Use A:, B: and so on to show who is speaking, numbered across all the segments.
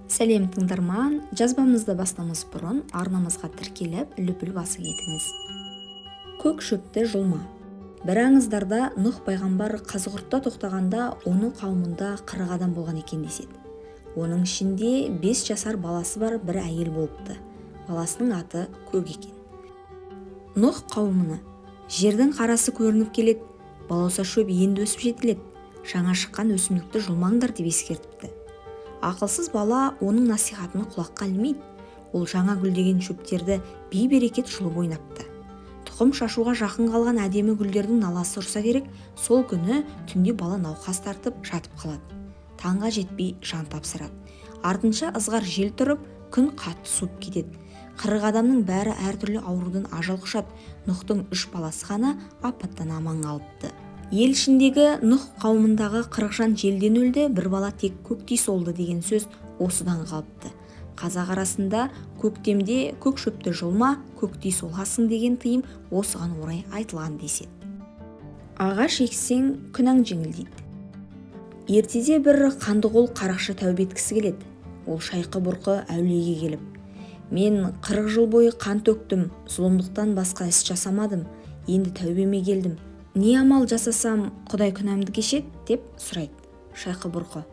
A: Сәлем тыңдарман, жазбамызды бастамас бұрын арнамызға тіркеліп, лүпіл басы кетіңіз. Көк шөпті жұлма. Бір аңыздарда Нұх пайғамбар қазығұртта тоқтағанда оның қауымында 40 адам болған екен деседі. Оның ішінде 5 жасар баласы бар бір әйел болыпты. Баласының аты Көк екен. Нұх қауымына жердің қарасы көрініп келеді, балауса шөп енді өсіп жетіледі, жаңа шыққан өсімдікті жұлмаңдар деп ескертіпті. Ақылсыз бала оның насихатын құлаққа ілмейді. Ол жаңа гүлдеген шөптерді бей-берекет жұлып ойнапты. Тұқым шашуға жақын қалған әдемі гүлдердің наласы ұрса керек, сол күні түнде бала науқас тартып жатып қалады. Таңға жетпей жан тапсырады. Артынша ызғар жел тұрып, күн қатты суып кетеді. 40 адамның бәрі әртүрлі аурудан ажал құшады. Нұхтың 3 баласы ғана апаттан аман қалыпты. Ел ішіндегі Нұх қауымындағы 40 жан желден өлді, бір бала тек көктей солды деген сөз осыдан қалыпты. Қазақ арасында көктемде көк шөпті жұлма, көктей солғасың деген тыйым осыған орай айтылған деседі. Ағаш ексең күнәң жеңілдейді. Ертеде бір қандықол қарақшы тәубе еткісі келеді. Ол шайқы-бұрқы әулиеге келіп: "Мен 40 жыл бойы қан төктім, зұлымдықтан басқа іс жасамадым. Енді тәубеме келдім. Не амал жасасам Құдай күнәмді кешеді?" деп сұрайды. Шайқы-бұрқы: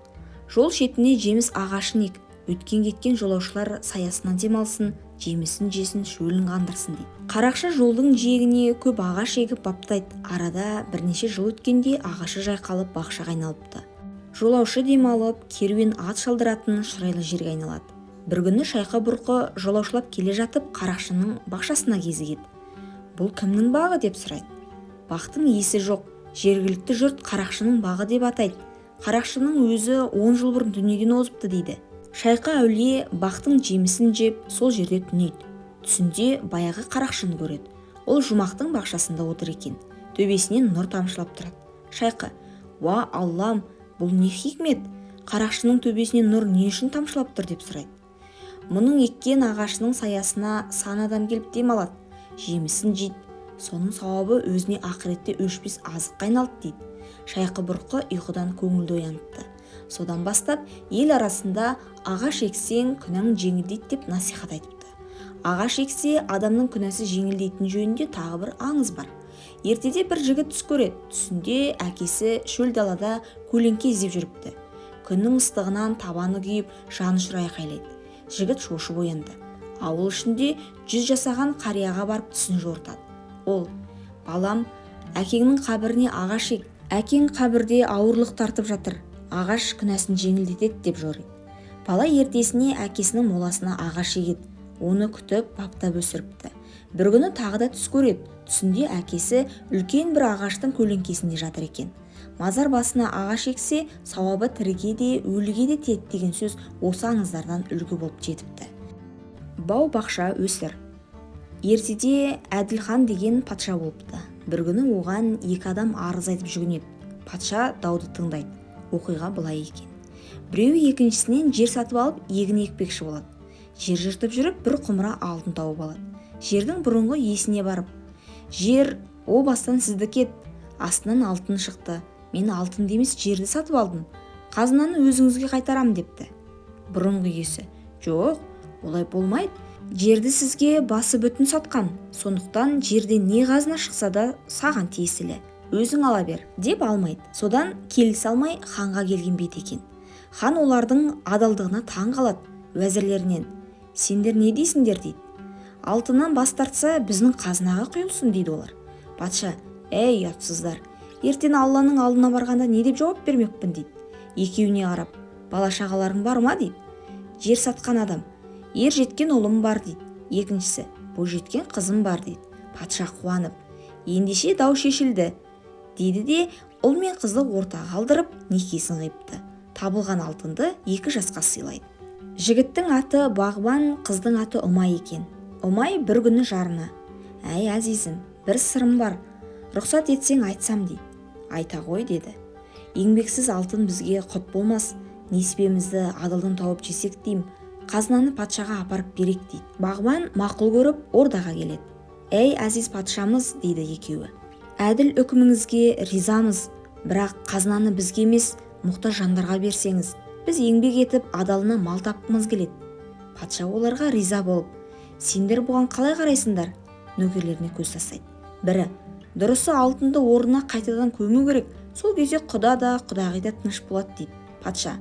A: "Жол шетіне жеміс ағашын ек, өткен-кеткен жолаушылар саясынан демалсын, жемісін жесін, шөлін қандырсын" дейді. Қарақшы жолдың жиегіне көп ағаш егіп баптайды. Арада бірнеше жыл өткенде ағашы жайқалып бақшаға айналыпты. Жолаушы демалып, керуен ат шалдыратын шырайлы жерге айналады. Бір күні шайқы-бұрқы жолаушылап келе жатып қарақшының бақшасына кезігеді. "Бұл кімнің бағы?" деп сұрайды. "Бақтың иесі жоқ, жергілікті жұрт қарақшының бағы деп атайды. Қарақшының өзі 10 жыл бұрын дүниеден озыпты" дейді. Шайқы әулие бақтың жемісін жеп, сол жерде түнейді. Түсінде баяғы қарақшыны көреді. Ол жұмақтың бақшасында отыр екен. Төбесінен нұр тамшылап тұрады. Шайқы: "Уа Аллам, бұл не хикмет? Қарақшының төбесінен нұр не үшін тамшылап тұр?" деп сұрайды. "Мұның еккен ағашының саясына сан адам келіп демалады, жемісін жейді. Соның сауабы өзіне ақыретте өшпес азыққа айналды" дейді. Шайқы-бұрқы ұйқыдан көңілді ояныпты. Содан бастап ел арасында ағаш ексең күнәң жеңілдейді деп насихат айтыпты. Ағаш ексе адамның күнәсі жеңілдейтін жөнінде тағы бір аңыз бар. Ертеде бір жігіт түс көреді. Түсінде әкесі шөл далада көлеңке іздеп жүріпті. Күннің ыстығынан табаны күйіп, жаны ұшырай айқайлайды. Жігіт шошып оянды. Ауыл ішінде 100 жасаған қарияға барып түсін жортады. Ол: "Балам, әкеңнің қабіріне ағаш ек. Әкең қабірде ауырлық тартып жатыр. Ағаш күнәсін жеңілдетеді" деп жориды. Бала ертесіне әкесінің моласына ағаш егеді. Оны күтіп, баптап өсіріпті. Бір күні тағы да түс көреді. Түсінде әкесі үлкен бір ағаштың көлеңкесінде жатыр екен. Мазар басына ағаш ексе, сауабы тіріге де, өліге де тиеді деген сөз осы аңыздардан үлгі болып жетіпті. Бау-бақша өсір. Ертеде Әділхан деген патша болыпты. Бір күні оған 2 адам арыз айтып жүгінеді. Патша дауды тыңдайды. Оқиға былай екен. Біреуі екіншісінен жер сатып алып, егін екпекші болады. Жер жыртып жүріп, бір құмыра алтын тауып алады. Жердің бұрынғы иесіне барып: "Жер, о бастан сіздікі еді. Астынан алтын шықты. Мен алтын емес жерді сатып алдым. Қазынаны өзіңізге қайтарам" депті. Бұрынғы иесі: "Жоқ, олай болмайды. Жерді сізге басы бүтін сатқан. Сондықтан жерде не қазына шықса да саған тиесілі. Өзің ала бер" деп алмайды. Содан келісе алмай ханға келген бет екен. Хан олардың адалдығына таң қалады. Уәзірлерінен: "Сендер не дейсіңдер?" дейді. "Алтыннан бас тартса біздің қазынаға құйылсын" дейді олар. Патша: "Ей ұятсыздар, ертең Алланың алдына барғанда не деп жауап бермекпін" дейді. Екеуіне қарап: "Бала шағаларың бар ма?" дейді. Жер сатқан адам: "Ер жеткен ұлым бар" дейді. Екіншісі: "Бой жеткен қызым бар" дейді. Патша қуанып: "Ендеше дау шешілді" дейді де ұл мен қызды ортаға қалдырып некесін қиыпты. Табылған алтынды 2 жасқа сыйлайды. Жігіттің аты Бағбан, қыздың аты Ұмай екен. Ұмай бір күні жарына: "Әй әзизім, бір сырым бар. Рұқсат етсең айтсам" дейді. "Айта ғой" деді. "Еңбексіз алтын бізге құт болмас. Несібемізді адалдан тауып жесек деймін. Қазынаны патшаға апарып берек" дейді. Бағбан мақұл көріп ордаға келеді. "Ей әзиз патшамыз" дейді екеуі. "Әділ үкіміңізге ризамыз. Бірақ қазынаны бізге емес, мұқтаж жандарға берсеңіз." біз еңбек етіп адалына мал тапқымыз келеді. Патша оларға риза болып, сендер бұған қалай қарайсыңдар? Нөкерлеріне көз тастайды. Бірі, дұрысы алтынды орнына қайтадан көму керек, сол кезде құда да құдағи да тыныш болады дейді. Патша,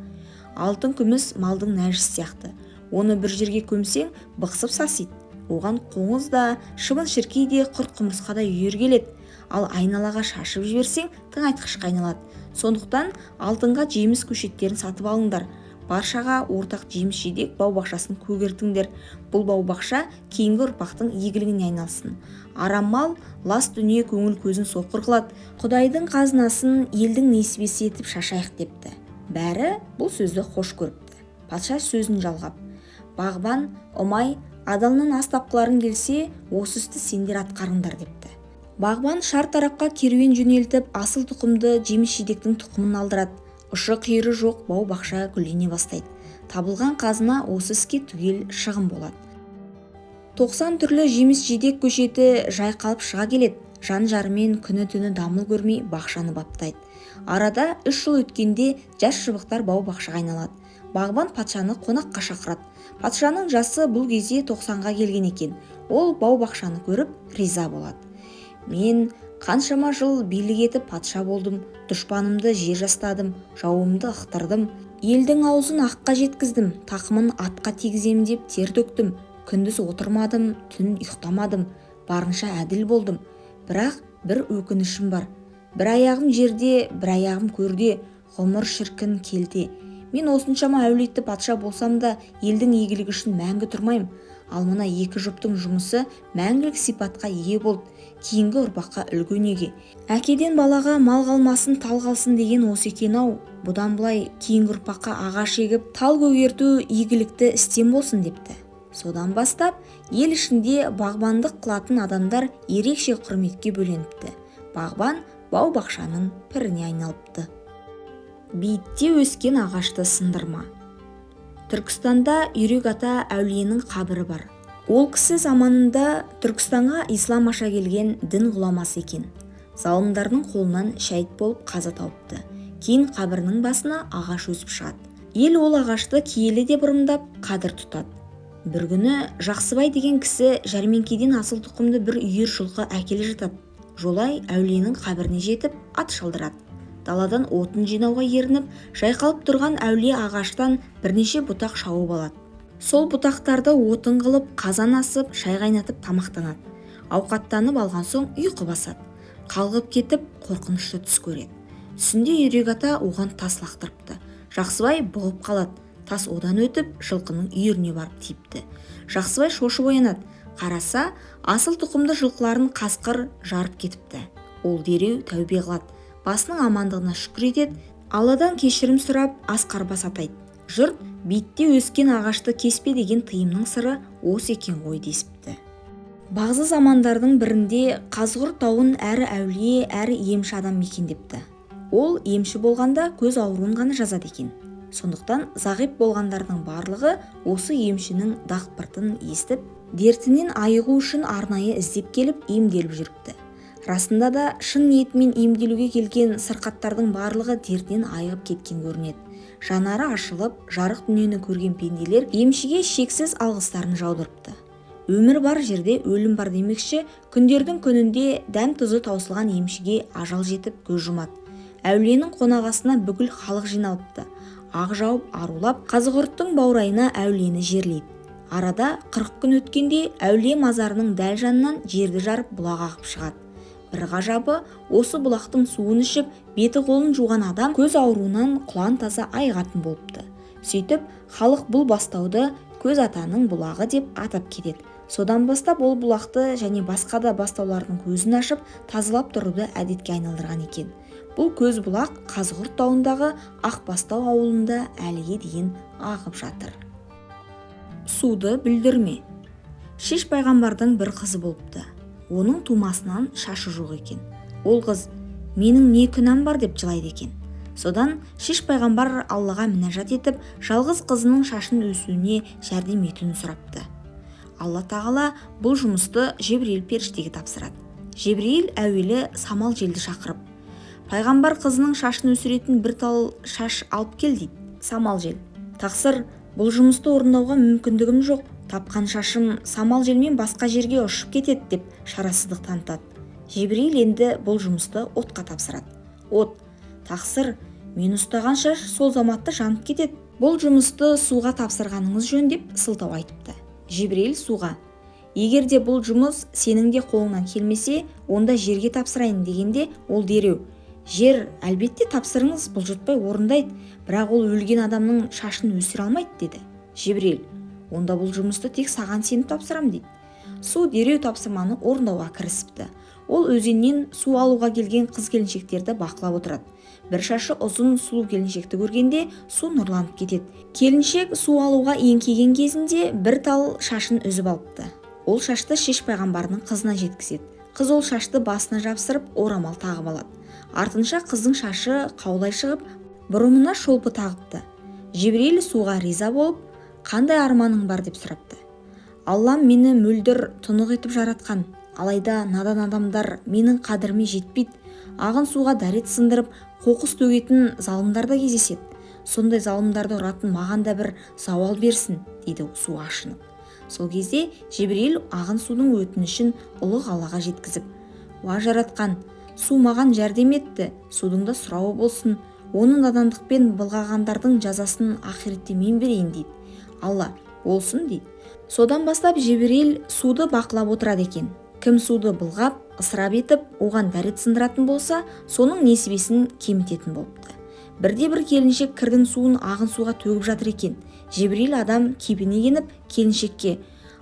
A: алтын күміс малдың нәжіс сияқты, оны бір жерге көмсең бықсып сасиды. Оған қоңыз да, шыбын шіркей де, құрт құмырсқа да үйір келеді. Ал айналаға шашып жіберсең тың айтқышқа айналады. Сондықтан алтынға жеміс көшеттерін сатып алыңдар. Баршаға ортақ жеміс-жидек бау-бақшасын көгертіңдер. Бұл бау-бақша кейінгі ұрпақтың игілігіне айналсын. Арам мал лас дүние көңіл көзін соқыр қылады. Құдайдың қазынасын елдің несібесі етіп шашайық депті. Бәрі бұл сөзді хош көріпті. Патша сөзін жалғап, бағбан, ұмай, адалынан ас тапқыларың келсе, осы істі сендер атқарыңдар депті. Бағбан шар тарапқа керуен жөнелтіп, асыл тұқымды жеміс-жидектің тұқымын алдырады. Ұшы-қиыры жоқ бау-бақша гүлдене бастайды. Табылған қазына осы іске түгел шығын болады. 90 түрлі жеміс-жидек көшеті жайқалып шыға келеді. Жан-жарымен күні-түні дамыл көрмей бақшаны баптайды. Арада 3 жыл өткенде жас шыбықтар бау-бақшаға айналады. Бағбан патшаны қонаққа шақырады. Патшаның жасы бұл кезде 90-ға келген екен. Ол бау-бақшаны көріп риза болады. Мен қаншама жыл билік етіп патша болдым, дұшпанымды жер жастадым, жауымды ықтырдым, елдің аузын аққа жеткіздім, тақымын атқа тигізем деп тер төктім, күндіз отырмадым, түн ұйықтамадым, барынша әділ болдым. Бірақ бір өкінішім бар. Бір аяғым жерде, бір аяғым көрде, ғұмыр шіркін келте. Мен осыншама әулетті патша болсам да, елдің игілігі үшін мәңгі тұрмайым. Ал мына екі жұптың жұмысы мәңгілік сипатқа ие болды. Кейінгі ұрпаққа үлгі өнеге. Әкеден балаға мал қалмасын, тал қалсын деген осы екен-ау. Бұдан былай кейінгі ұрпаққа ағаш егіп, тал көгерту игілікті істен болсын депті. Содан бастап ел ішінде бағбандық қылатын адамдар ерекше құрметке бөленіпті. Бағбан бау-бақшаның піріне айналыпты. Биікте өскен ағашты сындырма. Түркістанда Үйрек ата әулиенің қабірі бар. Ол кісі заманында Түркістанға ислам аша келген дін ғұламасы екен. Залымдардың қолынан шәйіт болып қаза тауыпты. Кейін қабірінің басына ағаш өсіп шығады. Ел ол ағашты киелі деп ырымдап қадір тұтады. Бір күні Жақсыбай деген кісі жәрмеңкеден асыл тұқымды бір үйір жылқы әкеле жатады. Жолай әулиенің қабіріне жетіп ат шалдырады. Даладан отын жинауға ерініп, жайқалып тұрған әулие ағаштан бірнеше бұтақ шауып алады. Сол бұтақтарды отын қылып, қазан асып, шай қайнатып тамақтанады. Ауқаттанып алған соң ұйқы басады. Қалғып кетіп, қорқынышты түс көреді. Түсінде Үйрек ата оған тас лақтырыпты. Жақсыбай бұғып қалады. Тас одан өтіп, жылқының үйіріне барып тиіпті. Жақсыбай шошып оянады. Қараса, асыл тұқымды жылқыларын қасқыр жарып кетіпті. Ол дереу тәубе қылады. Басының амандығына шүкір етеді, Алладан кешірім сұрап асқарбас атайды. Жұрт биікте өскен ағашты кеспе деген тыйымның сыры осы екен ғой десіпті. Бағзы замандардың бірінде Қазғұрт тауын әрі әулие, әрі емші адам мекендепті. Ол емші болғанда көз ауруын ғана жазады екен. Сондықтан зағип болғандардың барлығы осы емшінің дақпыртын естіп, дертінен айығу үшін арнайы іздеп келіп емделіп жүріпті. Расында да шын ниетімен емделуге келген сырқаттардың барлығы дертінен айығып кеткен көрінеді. Жанары ашылып, жарық дүниені көрген пенделер емшіге шексіз алғыстарын жаудырыпты. Өмір бар жерде өлім бар демекші, күндердің күнінде дәм тұзы таусылған емшіге ажал жетіп көз жұмады. Әулиенің қонағасына бүкіл халық жиналыпты. Ақ жауып, арулап, Қазығұрттың баурайына әулиені жерлейді. Арада 40 күн өткенде әулие мазарының дәл жанынан жерді жарып бұлақ ағып шығады. Бір ғажабы, осы бұлақтың суын ішіп, беті қолын жуған адам көз ауруынан құлан таза айығатын болыпты. Сөйтіп, халық бұл бастауды көз атаның бұлағы деп атап кетеді. Содан бастап ол бұлақты және басқа да бастаулардың көзін ашып, тазалап тұруды әдетке айналдырған екен. Бұл көз бұлақ Қазығұрт тауындағы Ақбастау ауылында әліге дейін ағып жатыр. Суды бүлдірме. Шеш пайғамбардың бір қызы болыпты. Оның тумасынан шашы жоқ екен. Ол қыз, менің не күнәм бар деп жылайды екен. Содан Шеш пайғамбар Аллаға мінәжат етіп, жалғыз қызының шашын өсуіне жәрдем етуін сұрапты. Алла тағала бұл жұмысты Жебірейіл періштеге тапсырады. Жебірейіл әуелі самал желді шақырып, пайғамбар қызының шашын өсіретін бір тал шаш алып кел дейді. самал жел. Тақсыр, бұл жұмысты орындауға мүмкіндігім жоқ. Тапқан шашым самал желмен басқа жерге ұшып кетеді деп шарасыздық танытады. Жебірейіл енді бұл жұмысты отқа тапсырады. От, тақсыр, мен ұстаған шаш сол заматта жанып кетеді. Бұл жұмысты суға тапсырғаныңыз жөн деп сылтау айтыпты. Жебірейіл суға: егер де бұл жұмыс сенің де қолыңнан келмесе, онда жерге тапсырайын дегенде, ол дереу: жер, әлбетте тапсырыңыз, бұлжытпай орындайды, бірақ ол өлген адамның шашын өсіре алмайды деді. Жебірейіл: онда бұл жұмысты тек саған сеніп тапсырам дейді. Су дереу тапсырманы орындауға кірісіпті. Ол өзеннен су алуға келген қыз-келіншектерді бақылап отырады. Бір шашы ұзын сұлу келіншекті көргенде су нұрланып кетеді. Келіншек су алуға еңкейген кезінде бір тал шашын үзіп алыпты. Ол шашты Шеш пайғамбардың қызына жеткізеді. Қыз ол шашты басына жапсырып орамал тағып алады. Артынша қыздың шашы қаулай шығып, бұрымына шолпы тағыпты. Жебірейіл суға риза болып: қандай арманың бар деп сұрапты. Аллам мені мөлдір тұнық етіп жаратқан, алайда надан адамдар менің қадіріме жетпейді. Ағын суға дәрет сындырып, қоқыс төгетін залымдар да кездеседі. Сондай залымдарды ұратын маған да бір зауал берсін, дейді су ашынып. Сол кезде Жебірейіл ағын судың өтінішін ұлы Аллаға жеткізіп: уа жаратқан, су маған жәрдем етті, судың да сұрауы болсын, оны надандықпен былғағандардың жазасын ақиретте мен берейін дейді. Алла: болсын дейді. Содан бастап Жебірейіл суды бақылап отырады екен. Кім суды былғап, ысырап етіп, оған дәрет сындыратын болса, соның несібесін кемітетін болыпты. Бірде-бір келіншек кірдің суын ағын суға төгіп жатыр екен. Жебірейіл адам кепіне еніп, келіншекке: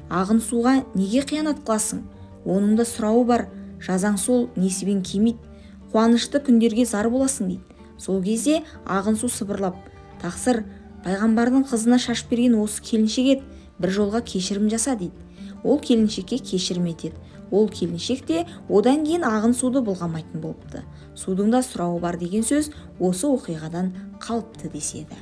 A: ағын суға неге қиянат қыласың? Оның да сұрауы бар, жазаң сол, несібен кемейді, қуанышты күндерге зар боласың дейді. Сол кезде ағын су сыбырлап: тақсыр, пайғамбардың қызына шаш берген осы келіншек еді, бір жолға кешірім жаса дейді. Ол келіншекке кешірім етеді. Ол келіншек те одан кейін ағын суды былғамайтын болыпты. Судың да сұрауы бар деген сөз осы оқиғадан қалыпты деседі.